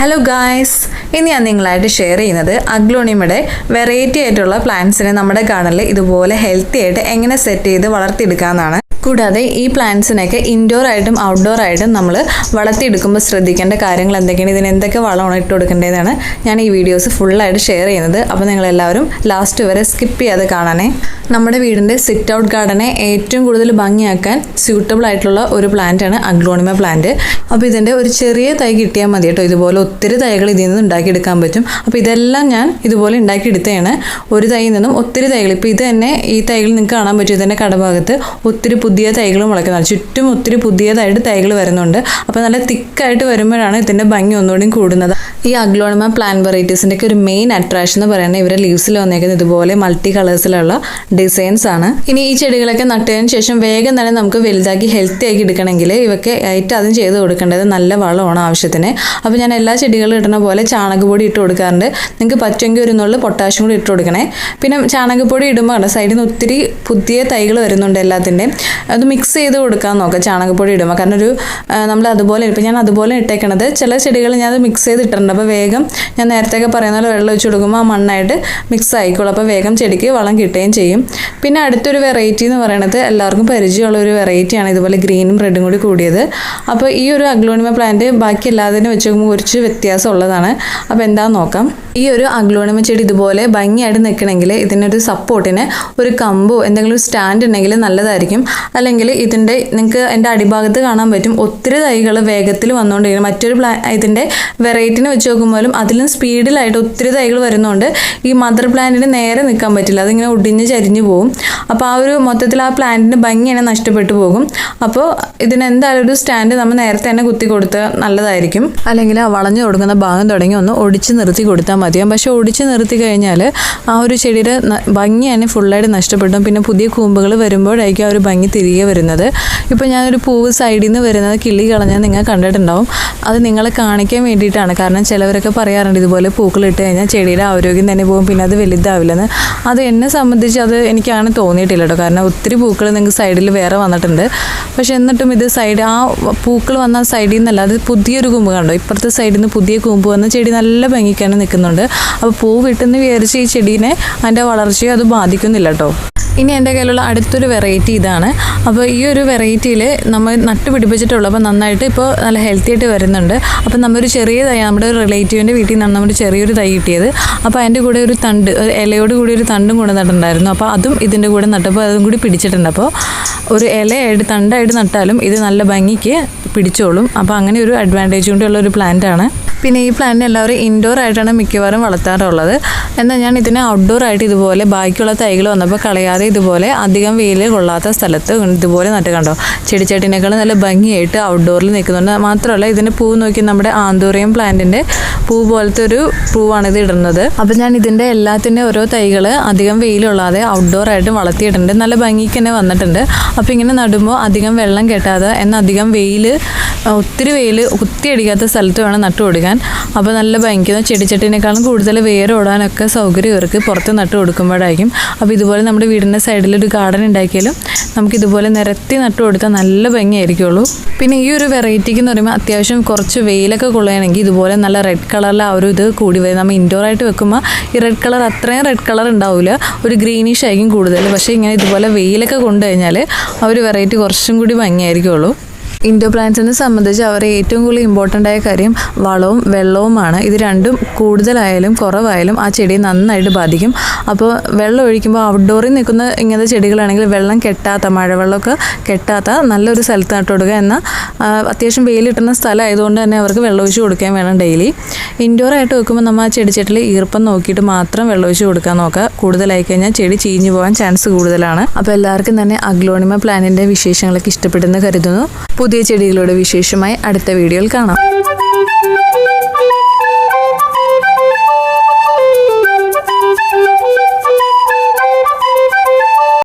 Hello guys, ഇന്ന് ഞാൻ നിങ്ങളായിട്ട് ഷെയർ ചെയ്യുന്നത് അഗ്ലോണിമയുടെ വെറൈറ്റി ആയിട്ടുള്ള പ്ലാന്റ്സിനെ നമ്മുടെ ഗാർഡനിൽ ഇതുപോലെ ഹെൽത്തി ആയിട്ട് എങ്ങനെ സെറ്റ് ചെയ്ത് വളർത്തിയെടുക്കാമെന്നാണ്. കൂടാതെ ഈ പ്ലാന്റ്സിനൊക്കെ ഇൻഡോർ ആയിട്ടും ഔട്ട്ഡോർ ആയിട്ടും നമ്മൾ വളർത്തിയെടുക്കുമ്പോൾ ശ്രദ്ധിക്കേണ്ട കാര്യങ്ങൾ എന്തൊക്കെയാണ്, ഇതിന് എന്തൊക്കെ വളമാണ് ഇട്ട് കൊടുക്കേണ്ടതെന്നാണ് ഞാൻ ഈ വീഡിയോസ് ഫുള്ളായിട്ട് ഷെയർ ചെയ്യുന്നത്. അപ്പോൾ നിങ്ങളെല്ലാവരും ലാസ്റ്റ് വരെ സ്കിപ്പ് ചെയ്യാതെ കാണാനേ. നമ്മുടെ വീടിൻ്റെ സിറ്റ് ഔട്ട് ഗാർഡനെ ഏറ്റവും കൂടുതൽ ഭംഗിയാക്കാൻ സ്യൂട്ടബിൾ ആയിട്ടുള്ള ഒരു പ്ലാന്റാണ് അഗ്ലോണിമ പ്ലാന്റ്. അപ്പോൾ ഇതിൻ്റെ ഒരു ചെറിയ തൈ കിട്ടിയാൽ മതി കേട്ടോ. ഇതുപോലെ ഒത്തിരി തൈകൾ ഇതിൽ നിന്ന് ഉണ്ടാക്കിയെടുക്കാൻ പറ്റും. അപ്പോൾ ഇതെല്ലാം ഞാൻ ഇതുപോലെ ഉണ്ടാക്കിയെടുത്തതാണ്. ഒരു തൈയിൽ നിന്നും ഒത്തിരി തൈകൾ. ഇപ്പോൾ ഇത് തന്നെ ഈ തൈകൾ നിങ്ങൾക്ക് കാണാൻ പറ്റും. ഇതിൻ്റെ കടഭാഗത്ത് ഒത്തിരി പുതിയ തൈകൾ മുളയ്ക്കുന്നത്, ചുറ്റും ഒത്തിരി പുതിയതായിട്ട് തൈകൾ വരുന്നുണ്ട്. അപ്പോൾ നല്ല തിക്കായിട്ട് വരുമ്പോഴാണ് ഇതിൻ്റെ ഭംഗി ഒന്നുകൂടി കൂടുന്നത്. ഈ അഗ്ലോണിമ പ്ലാന്റ് വെറൈറ്റീസിൻ്റെ ഒക്കെ ഒരു മെയിൻ അട്രാക്ഷൻ എന്ന് പറയുന്നത് ഇവരെ ലീവ്സിൽ വന്നേക്കുന്നത് ഇതുപോലെ മൾട്ടി കളേഴ്സിലുള്ള ഡിസൈൻസ് ആണ്. ഇനി ഈ ചെടികളൊക്കെ നട്ടതിന് ശേഷം വേഗം തന്നെ നമുക്ക് വലുതാക്കി ഹെൽത്തി ആക്കി എടുക്കണമെങ്കിൽ ഇവയ്ക്ക് ഏറ്റവും ആദ്യം ചെയ്ത് കൊടുക്കേണ്ടത് നല്ല വളമാണ് ആവശ്യത്തിന്. അപ്പോൾ ഞാൻ എല്ലാ ചെടികളും ഇടുന്ന പോലെ ചാണകപ്പൊടി ഇട്ട് കൊടുക്കാറുണ്ട്. നിങ്ങൾക്ക് പറ്റുമെങ്കിൽ ഒരു നുള്ളു പൊട്ടാഷ്യം കൂടി ഇട്ട് കൊടുക്കണേ. പിന്നെ ചാണകപ്പൊടി ഇടുമ്പോൾ സൈഡിൽ നിന്ന് ഒത്തിരി പുതിയ തൈകൾ വരുന്നുണ്ട് എല്ലാത്തിൻ്റെയും. അത് മിക്സ് ചെയ്ത് കൊടുക്കാൻ നോക്കാം ചാണകപ്പൊടി ഇടുമ്പോൾ. കാരണം നമ്മൾ അതുപോലെ ഇപ്പം ഞാൻ അതുപോലെ ഇട്ടേക്കണത്. ചില ചെടികൾ ഞാൻ അത് മിക്സ് ചെയ്ത് ഇട്ടിട്ടുണ്ട്. അപ്പോൾ വേഗം ഞാൻ നേരത്തെയൊക്കെ പറയുന്ന പോലെ വെള്ളം ഒഴിച്ച് കൊടുക്കുമ്പോൾ ആ മണ്ണായിട്ട് മിക്സ് ആയിക്കോളും. അപ്പോൾ വേഗം ചെടിക്ക് വളം കിട്ടുകയും ചെയ്യും. പിന്നെ അടുത്തൊരു വെറൈറ്റി എന്ന് പറയുന്നത് എല്ലാവർക്കും പരിചയമുള്ള ഒരു വെറൈറ്റിയാണ്, ഇതുപോലെ ഗ്രീനും റെഡും കൂടി കൂടിയത്. അപ്പോൾ ഈ ഒരു അഗ്ലോണിമ പ്ലാന്റ് ബാക്കി എല്ലാത്തിനും വെച്ച് നോക്കുമ്പോൾ കുറച്ച് വ്യത്യാസം ഉള്ളതാണ്. അപ്പോൾ എന്താണെന്ന് നോക്കാം. ഈ ഒരു അഗ്ലോണിമ ചെടി ഇതുപോലെ ഭംഗിയായിട്ട് നിൽക്കണമെങ്കിൽ ഇതിനൊരു സപ്പോർട്ടിന് ഒരു കമ്പോ എന്തെങ്കിലും ഒരു സ്റ്റാൻഡ് ഉണ്ടെങ്കിൽ നല്ലതായിരിക്കും. അല്ലെങ്കിൽ നിങ്ങൾക്ക് എൻ്റെ അടിഭാഗത്ത് കാണാൻ പറ്റും ഒത്തിരി തൈകൾ വേഗത്തിൽ വന്നുകൊണ്ടിരിക്കും. മറ്റൊരു ഇതിൻ്റെ വെറൈറ്റിനെ വെച്ച് നോക്കുമ്പോഴും അതിലും സ്പീഡിലായിട്ട് ഒത്തിരി തൈകൾ വരുന്നുണ്ട്. ഈ മദർ പ്ലാന്റിന് നേരെ നിൽക്കാൻ പറ്റില്ല, അതിങ്ങനെ ഒടിഞ്ഞ് ചരിഞ്ഞു പോകും. അപ്പോൾ ആ ഒരു മൊത്തത്തിൽ ആ പ്ലാന്റിൻ്റെ ഭംഗി തന്നെ നഷ്ടപ്പെട്ടു പോകും. അപ്പോൾ ഇതിനെന്തായാലും ഒരു സ്റ്റാൻഡ് നമ്മൾ നേരത്തെ തന്നെ കുത്തി കൊടുത്താൽ നല്ലതായിരിക്കും. അല്ലെങ്കിൽ ആ വളഞ്ഞു കൊടുക്കുന്ന ഭാഗം തുടങ്ങി ഒന്ന് ഒടിച്ച് നിർത്തി കൊടുത്താൽ മതിയാവും. പക്ഷെ ഒടിച്ച് നിർത്തി കഴിഞ്ഞാൽ ആ ഒരു ചെടിയുടെ ഭംഗി തന്നെ ഫുള്ളായിട്ട് നഷ്ടപ്പെടും. പിന്നെ പുതിയ കൂമ്പുകൾ വരുമ്പോഴായിരിക്കും ആ ഒരു ഭംഗി തിരികെ വരുന്നത്. ഇപ്പോൾ ഞാനൊരു പൂവ് സൈഡിൽ നിന്ന് വരുന്നത് കിള്ളി കളഞ്ഞാൽ നിങ്ങൾ കണ്ടിട്ടുണ്ടാവും. അത് നിങ്ങളെ കാണിക്കാൻ വേണ്ടിയിട്ടാണ്. കാരണം ചിലവരൊക്കെ പറയാറുണ്ട് ഇതുപോലെ പൂക്കളിട്ട് കഴിഞ്ഞാൽ ചെടിയുടെ ആരോഗ്യം തന്നെ പോകും, പിന്നെ അത് വലുതാവില്ലെന്ന്. അത് എന്നെ സംബന്ധിച്ച് അത് എനിക്കങ്ങനെ തോന്നിയിട്ടില്ല കേട്ടോ. കാരണം ഒത്തിരി പൂക്കൾ നിങ്ങൾക്ക് സൈഡിൽ വേറെ വന്നിട്ടുണ്ട്. പക്ഷെ എന്നിട്ടും ഇത് ആ പൂക്കൾ വന്ന സൈഡിൽ നിന്നല്ല, അത് പുതിയൊരു കൂമ്പ് കണ്ടോ, ഇപ്പുറത്തെ സൈഡിൽ നിന്ന് പുതിയ കൂമ്പ് വന്ന ചെടി നല്ല ഭംഗിക്കാണ് നിൽക്കുന്നുണ്ട്. അപ്പോൾ പൂ വിട്ടെന്ന് വിചാരിച്ച് ഈ ചെടീനെ അതിൻ്റെ വളർച്ചയെ അത് ബാധിക്കുന്നില്ല കേട്ടോ. ഇനി എൻ്റെ കയ്യിലുള്ള അടുത്തൊരു വെറൈറ്റി ഇതാണ്. അപ്പോൾ ഈ ഒരു വെറൈറ്റിയിൽ നമ്മൾ നട്ടുപിടിപ്പിച്ചിട്ടുള്ളപ്പോൾ നന്നായിട്ട് ഇപ്പോൾ നല്ല ഹെൽത്തി ആയിട്ട് വരുന്നുണ്ട്. അപ്പോൾ നമ്മൊരു ചെറിയ തൈ, നമ്മുടെ ഒരു റിലേറ്റീവിൻ്റെ വീട്ടിൽ നിന്നാണ് നമ്മുടെ ചെറിയൊരു തൈ കിട്ടിയത്. അപ്പോൾ അതിൻ്റെ കൂടെ ഒരു തണ്ട്, ഒരു ഇലയോട് കൂടി ഒരു തണ്ടും കൂടെ നട്ടിട്ടുണ്ടായിരുന്നു. അപ്പോൾ അതും ഇതിൻ്റെ കൂടെ നട്ടപ്പോൾ അതും കൂടി പിടിച്ചിട്ടുണ്ട്. അപ്പോൾ ഒരു ഇലയായിട്ട് തണ്ടായിട്ട് നട്ടാലും ഇത് നല്ല ഭംഗിക്ക് പിടിച്ചോളും. അപ്പോൾ അങ്ങനെ ഒരു അഡ്വാൻറ്റേജ് കൊണ്ടുള്ള ഒരു പ്ലാന്റാണ്. പിന്നെ ഈ പ്ലാന്റ് എല്ലാവരും ഇൻഡോർ ആയിട്ടാണ് മിക്കവാറും വളർത്താറുള്ളത്. എന്നാൽ ഞാൻ ഇതിനെ ഔട്ട്ഡോർ ആയിട്ട് ഇതുപോലെ ബാക്കിയുള്ള തൈകൾ വന്നപ്പോൾ കളയാതെ ഇതുപോലെ അധികം വെയിൽ കൊള്ളാത്ത സ്ഥലത്ത് ഇതുപോലെ നട്ട് കണ്ടോ. ചെടിച്ചട്ടിനേക്കാളും നല്ല ഭംഗിയായിട്ട് ഔട്ട്ഡോറിൽ നിൽക്കുന്നുണ്ട്. മാത്രമല്ല ഇതിൻ്റെ പൂ നോക്കി നമ്മുടെ ആന്തൂറിയം പ്ലാന്റിൻ്റെ പൂ പോലത്തെ ഒരു പൂവാണ് ഇത് ഇടുന്നത്. അപ്പോൾ ഞാൻ ഇതിൻ്റെ എല്ലാത്തിൻ്റെ ഓരോ തൈകൾ അധികം വെയിലുള്ളാതെ ഔട്ട്ഡോർ ആയിട്ട് വളർത്തിയിട്ടുണ്ട്. നല്ല ഭംഗിക്ക് തന്നെ വന്നിട്ടുണ്ട്. അപ്പോൾ ഇങ്ങനെ നടുമ്പോൾ അധികം വെള്ളം കെട്ടാതെ അധികം ഒത്തിരി വെയിൽ കുത്തിയടിക്കാത്ത സ്ഥലത്ത് വേണം നട്ടു കൊടുക്കാൻ. അപ്പോൾ നല്ല ഭംഗിക്കുന്ന ചെടിച്ചട്ടിനേക്കാളും കൂടുതൽ വേര് ഓടാനൊക്കെ സൗകര്യം ഇവർക്ക് പുറത്ത് നട്ട് കൊടുക്കുമ്പോഴായിരിക്കും. അപ്പോൾ ഇതുപോലെ നമ്മുടെ വീടിൻ്റെ സൈഡിലൊരു ഗാർഡൻ ഉണ്ടാക്കിയാലും നമുക്കിതുപോലെ നിരത്തി നട്ടു കൊടുത്താൽ നല്ല ഭംഗിയായിരിക്കുള്ളൂ. പിന്നെ ഈ ഒരു വെറൈറ്റിക്ക് എന്ന് പറയുമ്പോൾ അത്യാവശ്യം കുറച്ച് വെയിലൊക്കെ കൊള്ളുകയാണെങ്കിൽ ഇതുപോലെ നല്ല റെഡ് കളറിൽ ആ ഒരു ഇത് കൂടി വരും. നമ്മൾ ഇൻഡോർ ആയിട്ട് വെക്കുമ്പോൾ ഈ റെഡ് കളർ അത്രയും റെഡ് കളർ ഉണ്ടാവില്ല, ഒരു ഗ്രീനിഷ് ആയിരിക്കും കൂടുതൽ. പക്ഷേ ഇങ്ങനെ ഇതുപോലെ വെയിലൊക്കെ കൊണ്ടു കഴിഞ്ഞാൽ ആ ഒരു വെറൈറ്റി കുറച്ചും കൂടി ഭംഗിയായിരിക്കുള്ളൂ. ഇൻഡോർ പ്ലാന്റ്സിനെ സംബന്ധിച്ച് അവരെ ഏറ്റവും കൂടുതൽ ഇമ്പോർട്ടൻ്റ് ആയ കാര്യം വളവും വെള്ളവുമാണ്. ഇത് രണ്ടും കൂടുതലായാലും കുറവായാലും ആ ചെടിയെ നന്നായിട്ട് ബാധിക്കും. അപ്പോൾ വെള്ളം ഒഴിക്കുമ്പോൾ ഔട്ട്ഡോറിൽ നിൽക്കുന്ന ഇങ്ങനത്തെ ചെടികളാണെങ്കിൽ വെള്ളം കെട്ടാത്ത, മഴവെള്ളമൊക്കെ കെട്ടാത്ത നല്ലൊരു സ്ഥലത്ത് നട്ട് കൊടുക്കുക. എന്നാൽ അത്യാവശ്യം വെയിൽ കിട്ടുന്ന സ്ഥലം ആയതുകൊണ്ട് തന്നെ അവർക്ക് വെള്ളം ഒഴിച്ച് കൊടുക്കാൻ വേണം ഡെയിലി. ഇൻഡോർ ആയിട്ട് വെക്കുമ്പോൾ നമ്മൾ ആ ചെടിച്ചട്ടിൽ ഈർപ്പം നോക്കിയിട്ട് മാത്രം വെള്ളം ഒഴിച്ച് കൊടുക്കാൻ നോക്കുക. കൂടുതലായി കഴിഞ്ഞാൽ ചെടി ചീഞ്ഞു പോകാൻ ചാൻസ് കൂടുതലാണ്. അപ്പോൾ എല്ലാവർക്കും തന്നെ അഗ്ലോണിമ പ്ലാന്റിൻ്റെ വിശേഷങ്ങളൊക്കെ ഇഷ്ടപ്പെടുന്നു കരുതുന്നു. പുതിയ ചെടികളുടെ വിശേഷമായി അടുത്ത വീഡിയോയിൽ കാണാം.